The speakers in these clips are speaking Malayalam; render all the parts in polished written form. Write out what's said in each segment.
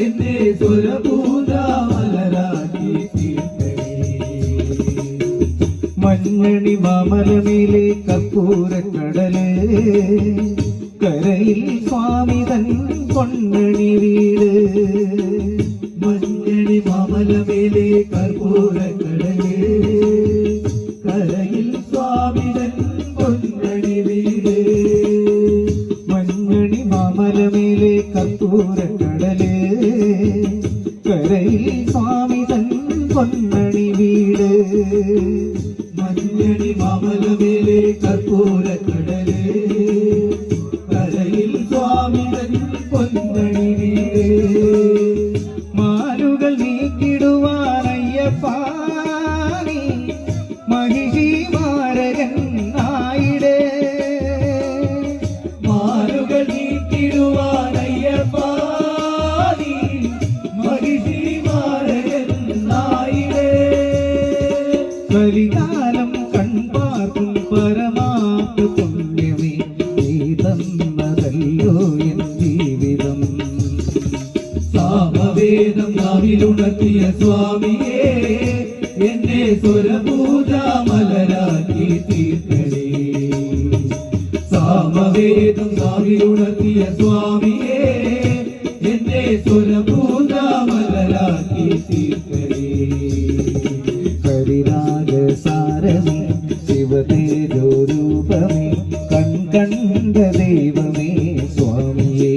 എന്നെ സ്വരപൂജാമലരാക്കി തീർക്കണേ. മഞ്ഞണി മാമലമേലെ കർപ്പൂരക്കടല് കരയിൽ സ്വാമി തൻ പൊന്നണി വീട്. മഞ്ഞണി മാമലമേലെ കർപ്പൂരക്കടല് കരയിൽ സ്വാമി തൻ പൊന്നണി വീട്. മഞ്ഞണി മാമലമേലെ കർപ്പൂരക്കടല് കരയിൽ സ്വാമി തൻ പൊന്നണി വീട്. മഞ്ഞണി മാമലമേലെ കർപ്പൂരക്കടല് കരയിൽ സ്വാമി തൻ പൊന്നണി വീട്. മാലുകൾ നീക്കിടുവാനയ്യപ്പാ നീ മഹിഷി മാരകൻ ആയിടേ. മാലുകൾ നീക്കിടുവാനയ്യപ്പാ നീ മഹിഷി മാരകൻ ആയിടേ. കലികാലം കൺപാർക്കും പരമാർത്ഥ പുണ്യമേ നീ തന്നതല്ലോ എൻ ജീവിതം. സാമവേദം നാവിലുണർത്തിയ സ്വാമിയേ എന്നെ സ്വരപൂജാമലരാക്കി തീർക്കണേ. സാമവേദം നാവിലുണർത്തിയ സ്വാമിയേ എന്നെ സ്വരപൂജാമലരാക്കി തീർക്കണേ. ഹരിരാഗസാരമേ ശിവതേജോരൂപമേ കൺകണ്ട ദൈവമേ സ്വാമിയേ.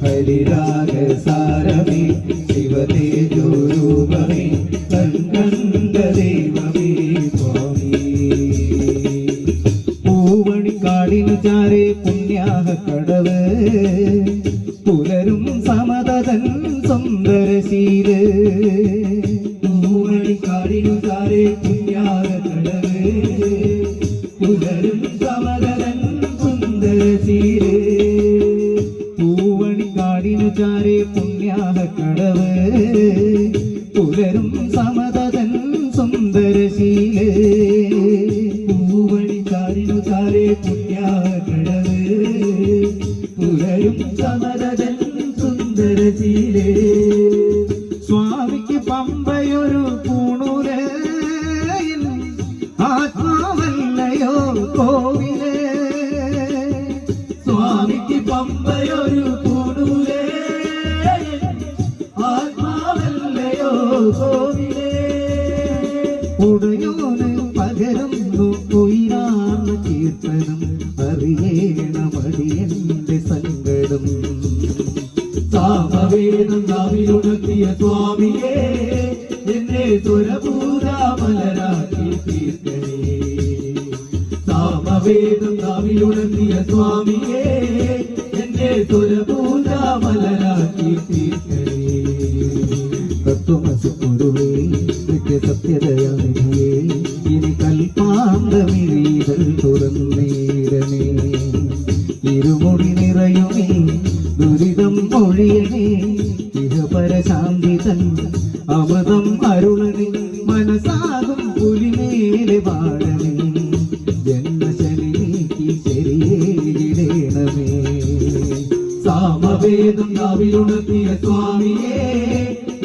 ഹരിരാഗസാരമേ ശിവതേജോരൂപമേ കൺകണ്ട ദൈവമേ സ്വാമിയേ. പൂവണിക്കാടിനു ചാരെ പുണ്യാഹ കടവ് പുലരും സമതതൻ സുന്ദരശീല്. പൂവണിക്കാടിനു ചാരെ പുണ്യാഹ കടവ് പുലരും സമതതൻ സുന്ദരശീലേ. പൂവണിക്കാടിനു ചാരെ പുണ്യാഹ കടവ് പുലരും സമതതൻ സുന്ദരശീല്. പൂവണിക്കാടിനു ചാരെ പുണ്യാഹ കടവ് പുലരും സമതതൻ സുന്ദരശീലേ. സ്വാമിക്ക് പമ്പയൊരു പൂണൂരയിൽ ആത്മാവല്ലയോ കോവില്. സ്വാമിക്ക് പമ്പയൊരു പൂണൂരേ ആത്മാവല്ലയോ കോവിലേ. ഉടയോന് പകരുന്നു ഉയരാർന്ന കീർത്തനം അറിയേണമടിയന്റെ സങ്കടം. സാമവേദം നാവിലുണർത്തിയ സ്വാമിയേ എന്നെ സ്വരപൂജാമലരാക്കി തീർക്കണേ. സാമവേദം നാവിലുണർത്തിയ സ്വാമിയേ എന്നെ സ്വരപൂജാമലരാക്കി തീർക്കണേ. തത്വമസി പൊരുളേ നിത്യസത്യതയാനിധിയേ ഇനി കൽപ്പാന്തമിഴീതൽ തുറന്നേരമേ. ഇരുമുടി നിറയുമേ ദുരിതം ഒഴിയണേ ഇഹപരശാന്തി തൻ അമൃതം അരുളണേ. മനസ്സാകും പുലിമേലെ വാഴണേ ജന്മശനി നീക്കി ശരിയേടണമേ. സാമവേദം നാവിലുണർത്തിയ സ്വാമിയേ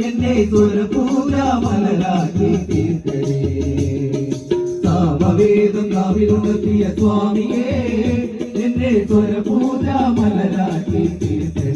എന്നെ സ്വരപൂജാമലരാക്കി തീർക്കണേ. സാമവേദം നാവിലുണർത്തിയ സ്വാമിയേ എന്നെ സ്വരപൂജാമലരാക്കി തീർക്കണേ.